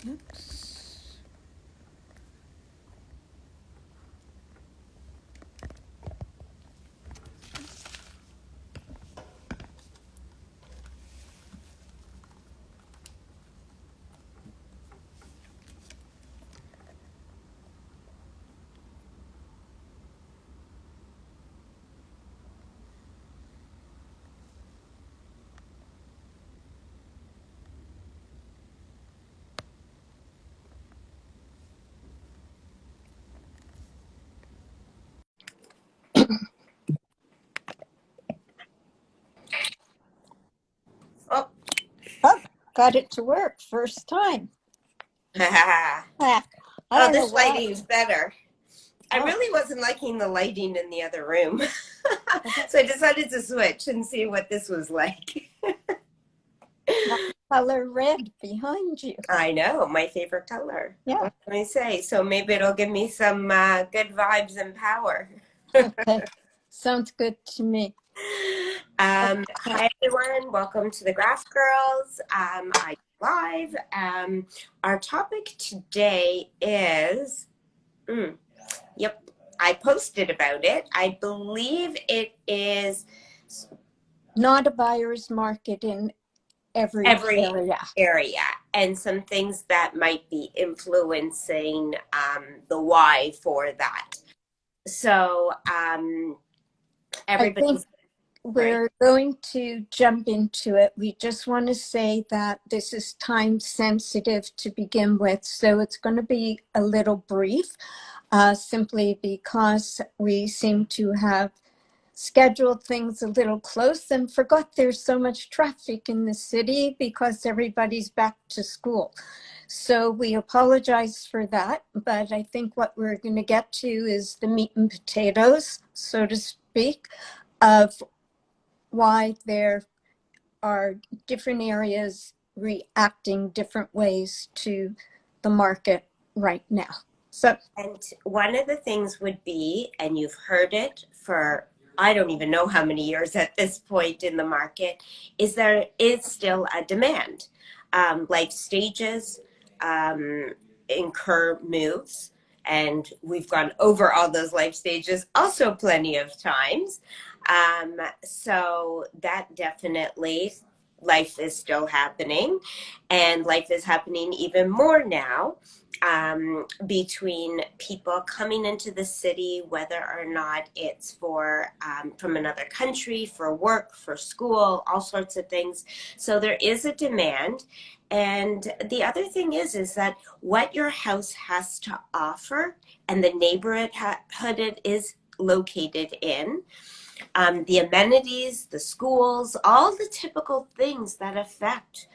Oops. Oh, Oh, got it to work first time. Ah, I oh, don't know this why. lighting is better. I Oh, really wasn't liking the lighting in the other room. okay. So I decided to switch and see what this was like. That color red behind you. I know, my favorite color. Yeah. What can I say? So maybe it'll give me some good vibes and power. Okay. Sounds good to me. Hi everyone, welcome to the Graph Girls. I'm live. Our topic today is, yep, I posted about it. I believe it is Not a buyer's market in every every area and some things that might be influencing the why for that. So I think everybody's right. we're going to jump into it. We just want to say that this is time sensitive to begin with, so it's going to be a little brief, simply because we seem to have scheduled things a little close and forgot there's so much traffic in the city because everybody's back to school. So we apologize for that, but I think what we're going to get to is the meat and potatoes, so to speak, of why there are different areas reacting different ways to the market right now. So, And one of the things would be, and you've heard it for I don't even know how many years at this point in the market, is there is still a demand. Life stages incur moves, and we've gone over all those life stages also plenty of times. So that definitely, life is still happening, and life is happening even more now between people coming into the city, whether or not it's for from another country, for work, for school, all sorts of things. So there is a demand. And the other thing is that what your house has to offer and the neighborhood it is located in, the amenities, the schools, all the typical things that affect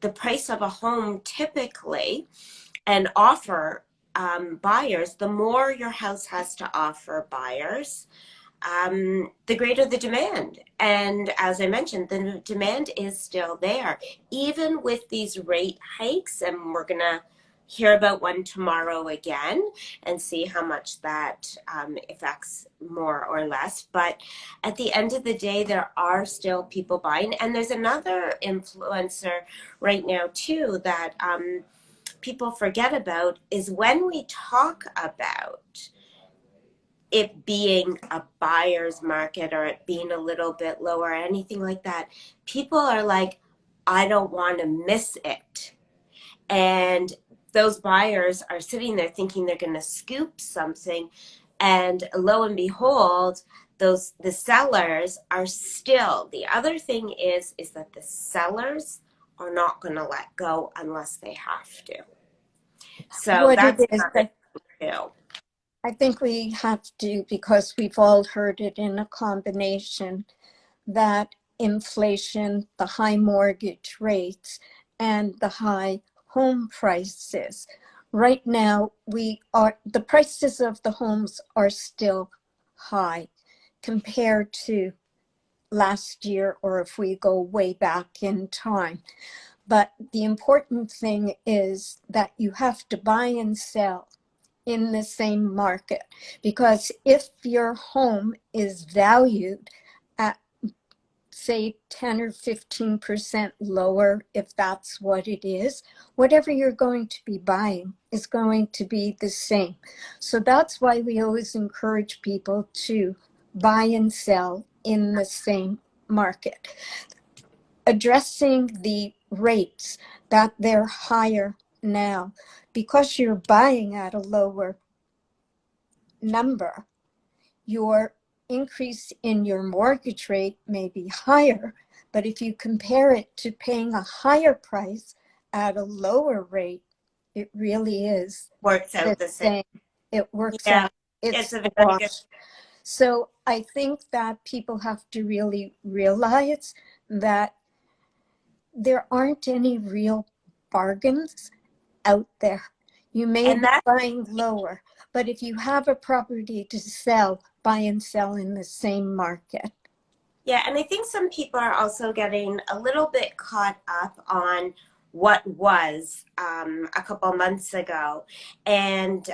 the price of a home typically and offer buyers, the more your house has to offer buyers, the greater the demand. And as I mentioned, the demand is still there, even with these rate hikes. And we're going to hear about one tomorrow again and see how much that affects more or less. But at the end of the day, there are still people buying. And there's another influencer right now, too, that people forget about is when we talk about it being a buyer's market or it being a little bit lower or anything like that, people are like, I don't want to miss it. And those buyers are sitting there thinking they're going to scoop something. And lo and behold, the sellers are still, the other thing is that the sellers are not going to let go unless they have to. So what it that's is, another thing too. I think we have to, because we've all heard it in a combination, that inflation, the high mortgage rates, and the high home prices. Right now, the prices of the homes are still high compared to last year, or if we go way back in time. But the important thing is that you have to buy and sell in the same market, because if your home is valued at say 10 or 15% lower, if that's what it is, whatever you're going to be buying is going to be the same. So that's why we always encourage people to buy and sell in the same market. Addressing the rates that they're higher now, because you're buying at a lower number, your increase in your mortgage rate may be higher, but if you compare it to paying a higher price at a lower rate, it really is Works the out the same. same. It works Yeah, out. It's it's a the very good. wash. So I think that people have to really realize that there aren't any real bargains out there. You may And be that, buying lower, but if you have a property to sell, buy and sell in the same market. yeah, and I think some people are also getting a little bit caught up on what was a couple months ago. And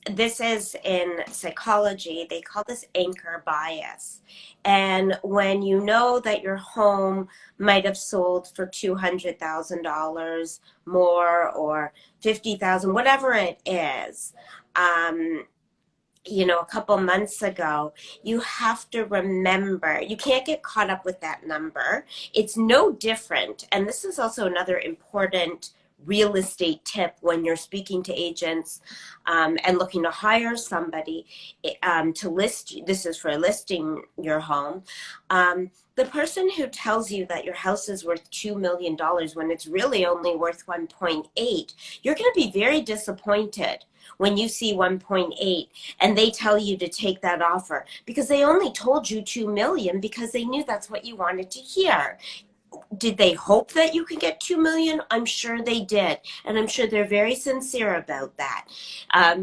this is in psychology, they call this anchor bias. And when you know that your home might have sold for $200,000 more or 50,000, whatever it is, a couple months ago, you have to remember you can't get caught up with that number. It's no different. And this is also another important real estate tip when you're speaking to agents and looking to hire somebody to list. This is for listing your home. The person who tells you that your house is worth $2 million when it's really only worth 1.8, you're going to be very disappointed when you see 1.8 and they tell you to take that offer, because they only told you 2 million because they knew that's what you wanted to hear. Did they hope that you could get 2 million? I'm sure they did. And I'm sure they're very sincere about that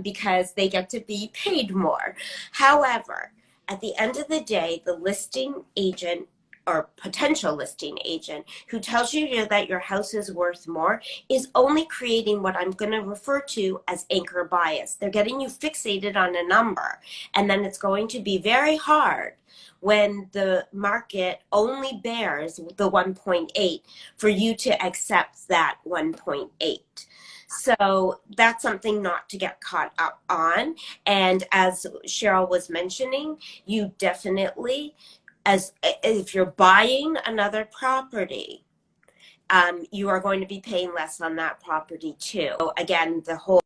because they get to be paid more. However, at the end of the day, the listing agent or potential listing agent who tells you that your house is worth more is only creating what I'm going to refer to as anchor bias. They're getting you fixated on a number, and then it's going to be very hard when the market only bears the 1.8 for you to accept that 1.8. So that's something not to get caught up on. And as Cheryl was mentioning, you definitely, as if you're buying another property, you are going to be paying less on that property too. So again, the whole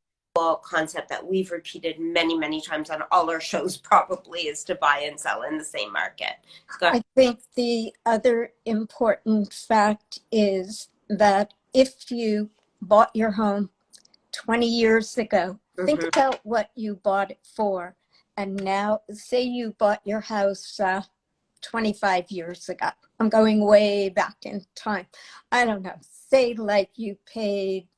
concept that we've repeated many, many times on all our shows probably is to buy and sell in the same market. I think the other important fact is that if you bought your home 20 years ago, think about what you bought it for. And now, say you bought your house 25 years ago. I'm going way back in time. I don't know, say like you paid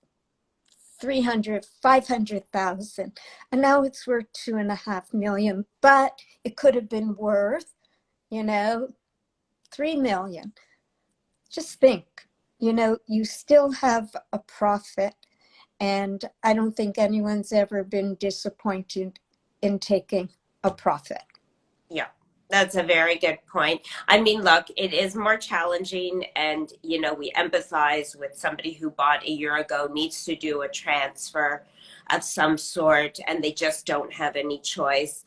300, 500,000, and now it's worth 2.5 million, but it could have been worth, 3 million. Just think, you still have a profit, and I don't think anyone's ever been disappointed in taking a profit. Yeah, that's a very good point. I mean, look, it is more challenging, and we empathize with somebody who bought a year ago, needs to do a transfer of some sort, and they just don't have any choice.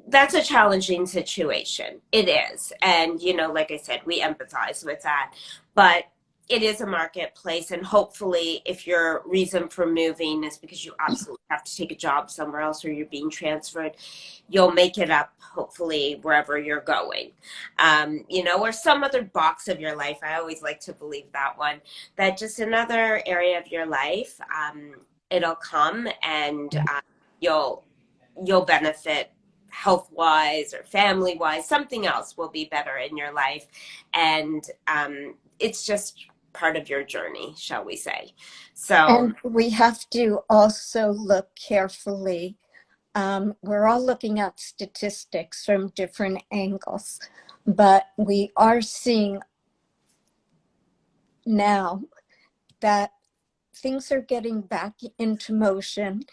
That's a challenging situation. It is. And, like I said, we empathize with that. But it is a marketplace. And hopefully, if your reason for moving is because you absolutely have to take a job somewhere else or you're being transferred, you'll make it up, hopefully, wherever you're going. Or some other box of your life. I always like to believe that one, that just another area of your life, it'll come and you'll benefit health wise or family wise. Something else will be better in your life. And it's just part of your journey, shall we say. So, and we have to also look carefully. We're all looking at statistics from different angles, but we are seeing now that things are getting back into motion.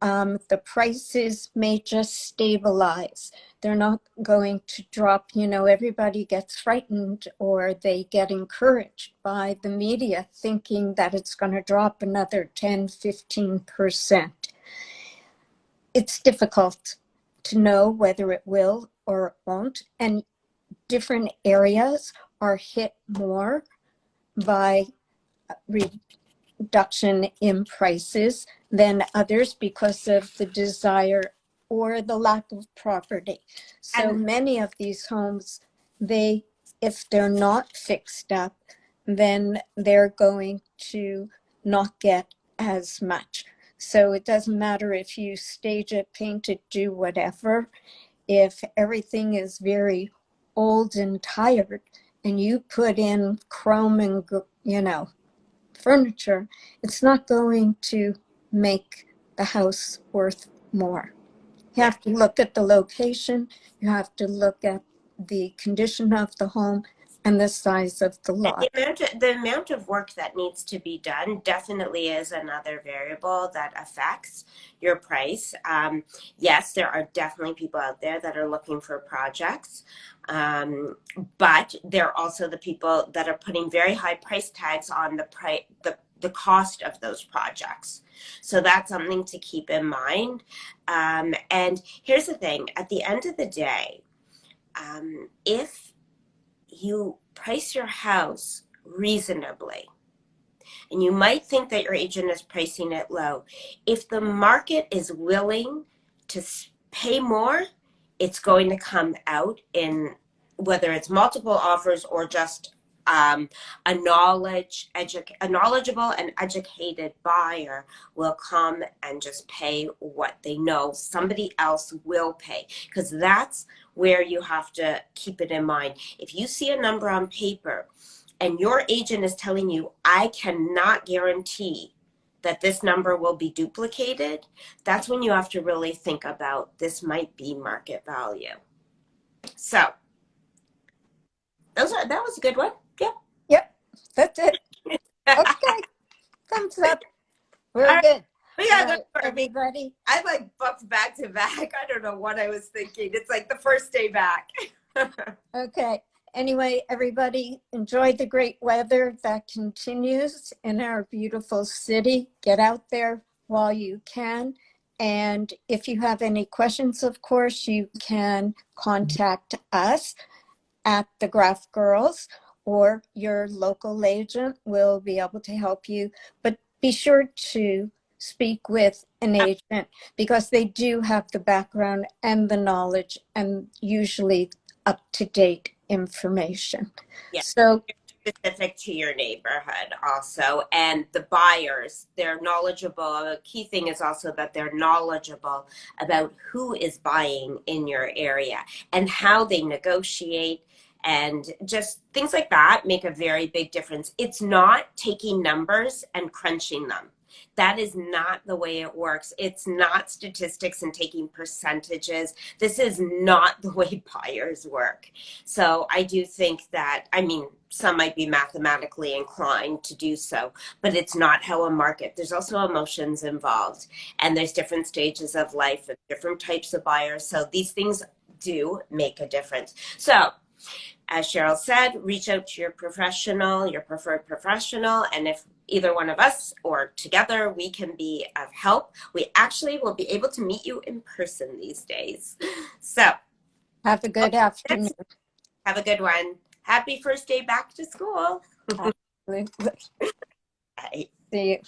The prices may just stabilize. They're not going to drop. Everybody gets frightened or they get encouraged by the media thinking that it's going to drop another 10-15%. It's difficult to know whether it will or it won't. And different areas are hit more by reduction in prices than others because of the desire or the lack of property. So many of these homes, if they're not fixed up, then they're going to not get as much. So it doesn't matter if you stage it, paint it, do whatever. If everything is very old and tired and you put in chrome and, furniture, it's not going to make the house worth more. You have to look at the location, you have to look at the condition of the home and the size of the lot. The amount of work that needs to be done definitely is another variable that affects your price. Yes, there are definitely people out there that are looking for projects, but there are also the people that are putting very high price tags on the cost of those projects. So that's something to keep in mind. And here's the thing, at the end of the day, if you price your house reasonably, and you might think that your agent is pricing it low, if the market is willing to pay more, it's going to come out in whether it's multiple offers or just a knowledgeable and educated buyer will come and just pay what they know somebody else will pay, because that's where you have to keep it in mind. If you see a number on paper and your agent is telling you, I cannot guarantee that this number will be duplicated, that's when you have to really think about this might be market value. So that was a good one. Yeah. Yep, that's it. Okay, thumbs up. We're right. good. We gotta Right, go for everybody. I booked back to back. I don't know what I was thinking. It's like the first day back. Okay. Anyway, everybody, enjoy the great weather that continues in our beautiful city. Get out there while you can. And if you have any questions, of course, you can contact us at the Graph Girls, or your local agent will be able to help you. But be sure to speak with an agent because they do have the background and the knowledge and usually up-to-date information. Yeah. So specific to your neighborhood also, and the buyers, they're knowledgeable. A key thing is also that they're knowledgeable about who is buying in your area and how they negotiate, and just things like that make a very big difference. It's not taking numbers and crunching them. That is not the way it works. It's not statistics and taking percentages. This is not the way buyers work. So I do think that, some might be mathematically inclined to do so, but it's not how a market. There's also emotions involved, and there's different stages of life and different types of buyers. So these things do make a difference. So as Cheryl said, reach out to your preferred professional, and if either one of us or together we can be of help, we actually will be able to meet you in person these days. So have a good afternoon. Have a good one. Happy first day back to school. Bye. Bye. See you.